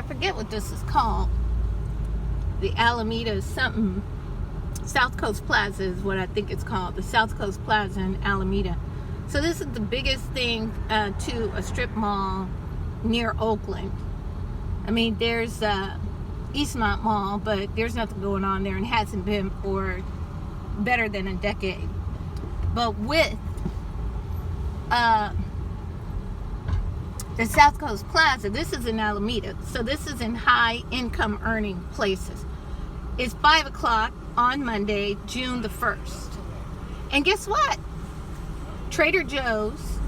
forget what this is called. The Alameda something. South Coast Plaza is what I think it's called. The South Coast Plaza in Alameda. So this is the biggest thing to a strip mall near Oakland. I mean, there's Eastmont Mall, but there's nothing going on there and hasn't been for better than a decade. But with the South Coast Plaza, this is in Alameda, so this is in high income earning places. It's 5 o'clock on Monday, June the 1st. And guess what? Trader Joe's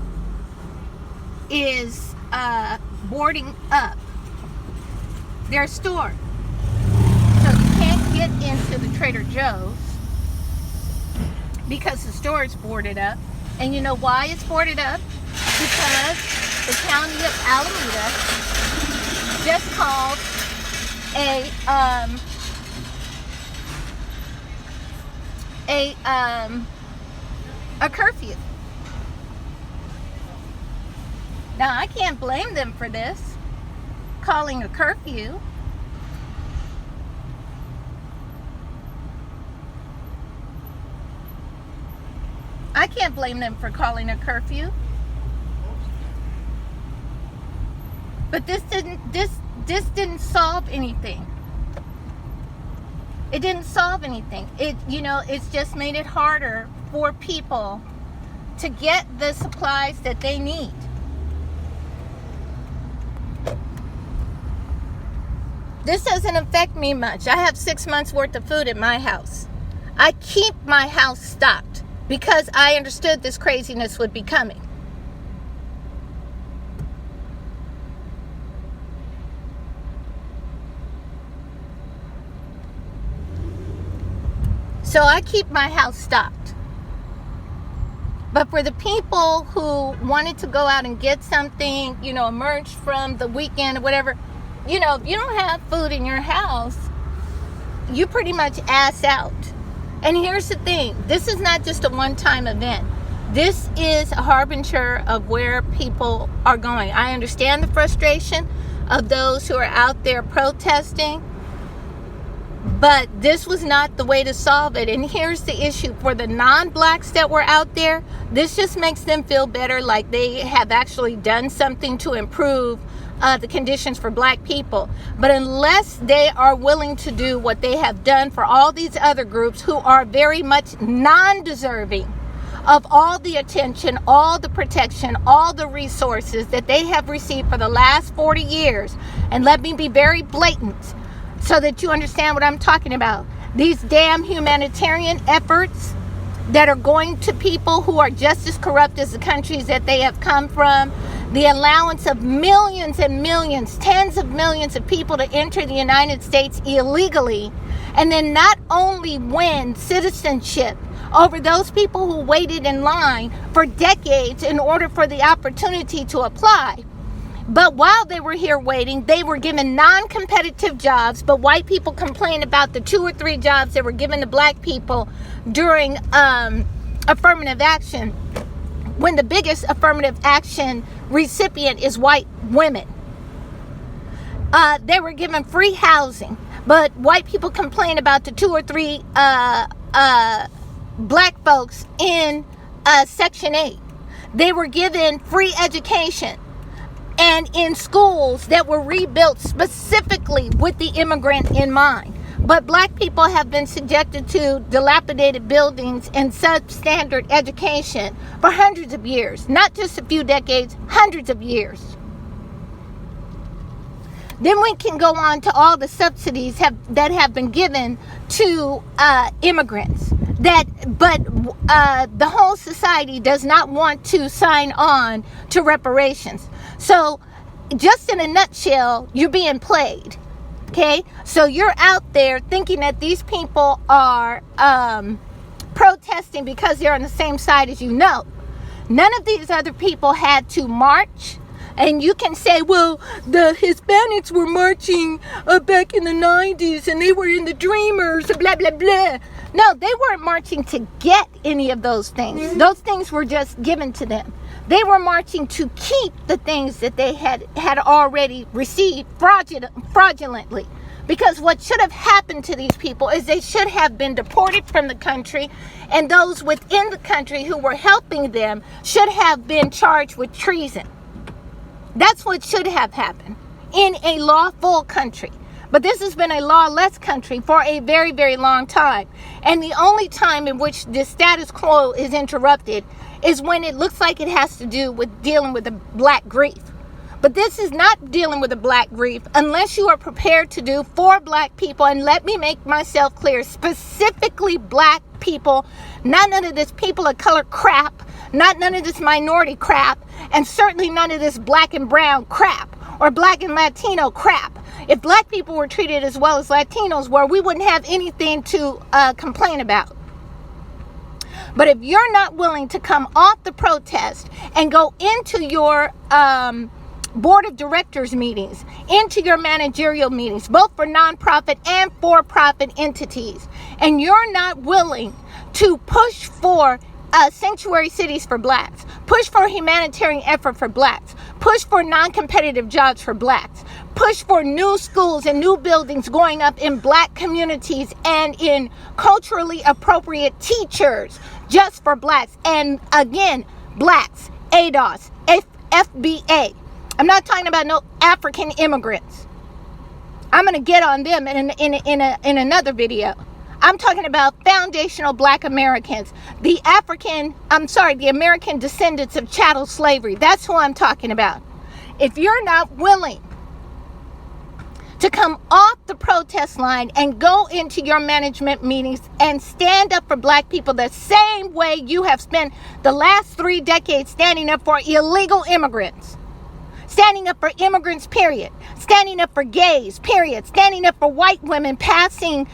is boarding up their store. So you can't get into the Trader Joe's because the store is boarded up. And you know why it's boarded up? Because the county of Alameda just called a curfew. Now, I can't blame them for this, calling a curfew. I can't blame them for calling a curfew. But this didn't solve anything. It didn't solve anything. It's just made it harder for people to get the supplies that they need. This doesn't affect me much. I have 6 months worth of food at my house. I keep my house stocked because I understood this craziness would be coming. So I keep my house stocked. But for the people who wanted to go out and get something, emerge from the weekend or whatever, if you don't have food in your house, you pretty much ass out. And here's the thing. This is not just a one-time event. This is a harbinger of where people are going. I understand the frustration of those who are out there protesting, but this was not the way to solve it. And here's the issue. For the non-blacks that were out there, this just makes them feel better, like they have actually done something to improve the conditions for black people. But unless they are willing to do what they have done for all these other groups who are very much non-deserving of all the attention, all the protection, all the resources that they have received for the last 40 years, and let me be very blatant so that you understand what I'm talking about. These damn humanitarian efforts that are going to people who are just as corrupt as the countries that they have come from, the allowance of millions and millions, tens of millions of people to enter the United States illegally, and then not only win citizenship over those people who waited in line for decades in order for the opportunity to apply, but while they were here waiting, they were given non-competitive jobs. But white people complain about the 2 or 3 jobs that were given to black people during affirmative action, when the biggest affirmative action recipient is white women. They were given free housing, but white people complain about the 2 or 3 black folks in Section 8. They were given free education and in schools that were rebuilt specifically with the immigrant in mind. But black people have been subjected to dilapidated buildings and substandard education for hundreds of years, not just a few decades, hundreds of years. Then we can go on to all the subsidies that have been given to immigrants. But the whole society does not want to sign on to reparations. So, just in a nutshell, you're being played. Okay, so you're out there thinking that these people are protesting because they're on the same side as you. No, none of these other people had to march. And you can say, well, the Hispanics were marching back in the 90s and they were in the Dreamers, blah, blah, blah. No, they weren't marching to get any of those things. Those things were just given to them. They were marching to keep the things that they had already received fraudulently. Because what should have happened to these people is they should have been deported from the country, and those within the country who were helping them should have been charged with treason. That's what should have happened in a lawful country. But this has been a lawless country for a very, very long time. And the only time in which the status quo is interrupted is when it looks like it has to do with dealing with the black grief. But this is not dealing with the black grief unless you are prepared to do for black people. And let me make myself clear, specifically black people, not none of this people of color crap, not none of this minority crap, and certainly none of this black and brown crap or black and Latino crap. If black people were treated as well as Latinos were, we wouldn't have anything to complain about. But if you're not willing to come off the protest and go into your board of directors meetings, into your managerial meetings, both for nonprofit and for-profit entities, and you're not willing to push for sanctuary cities for blacks, push for humanitarian effort for blacks, push for non-competitive jobs for blacks, push for new schools and new buildings going up in black communities and in culturally appropriate teachers just for blacks. And again, blacks, ADOS, FBA. I'm not talking about no African immigrants. I'm going to get on them in another video. I'm talking about foundational black Americans, the American descendants of chattel slavery. That's who I'm talking about. If you're not willing to come off the protest line and go into your management meetings and stand up for black people the same way you have spent the last 3 decades standing up for illegal immigrants, standing up for immigrants, period, standing up for gays, period, standing up for white women passing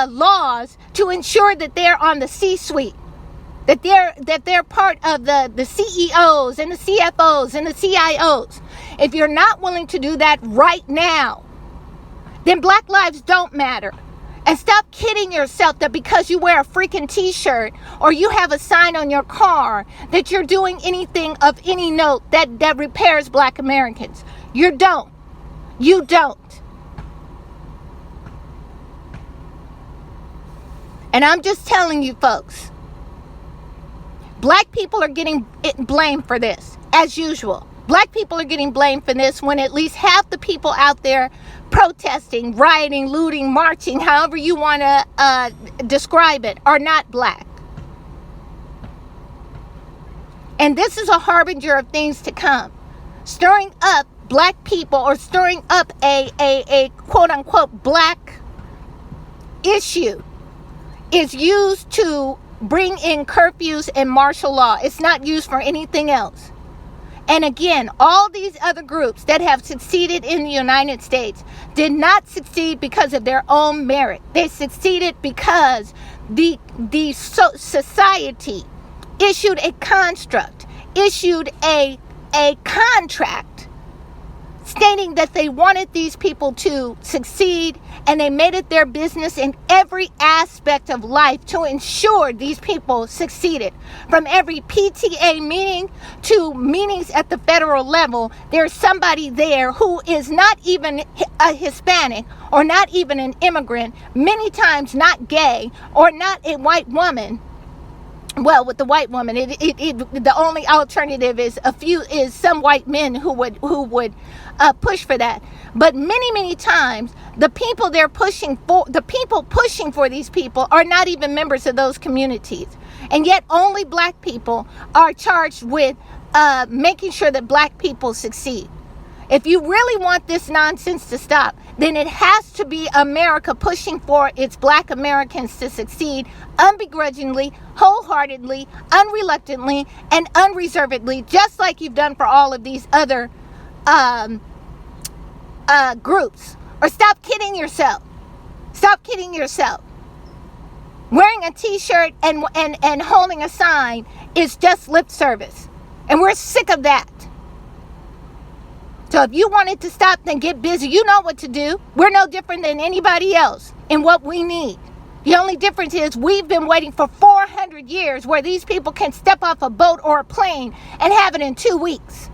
laws to ensure that they're on the C-suite, that they're part of the CEOs and the CFOs and the CIOs. If you're not willing to do that right now, then black lives don't matter. And stop kidding yourself that because you wear a freaking t-shirt or you have a sign on your car that you're doing anything of any note that repairs black Americans. You don't. You don't. And I'm just telling you folks, black people are getting blamed for this, as usual. Black people are getting blamed for this when at least half the people out there protesting, rioting, looting, marching, however you want to describe it, are not black. And this is a harbinger of things to come. Stirring up black people, or stirring up a quote-unquote black issue, is used to bring in curfews and martial law. It's not used for anything else. And again, all these other groups that have succeeded in the United States did not succeed because of their own merit. They succeeded because the society issued a construct, issued a contract stating that they wanted these people to succeed, and they made it their business in every aspect of life to ensure these people succeeded. From every PTA meeting to meetings at the federal level, there's somebody there who is not even a Hispanic or not even an immigrant, many times not gay or not a white woman. Well, with the white woman, the only alternative is some white men who would push for that. But many times, the people pushing for these people are not even members of those communities, and yet only black people are charged with making sure that black people succeed. If you really want this nonsense to stop, then it has to be America pushing for its black Americans to succeed unbegrudgingly, wholeheartedly, unreluctantly, and unreservedly, just like you've done for all of these other groups. Or stop kidding yourself. Stop kidding yourself. Wearing a t-shirt and holding a sign is just lip service. And we're sick of that. So if you want it to stop, then get busy. You know what to do. We're no different than anybody else in what we need. The only difference is we've been waiting for 400 years where these people can step off a boat or a plane and have it in 2 weeks.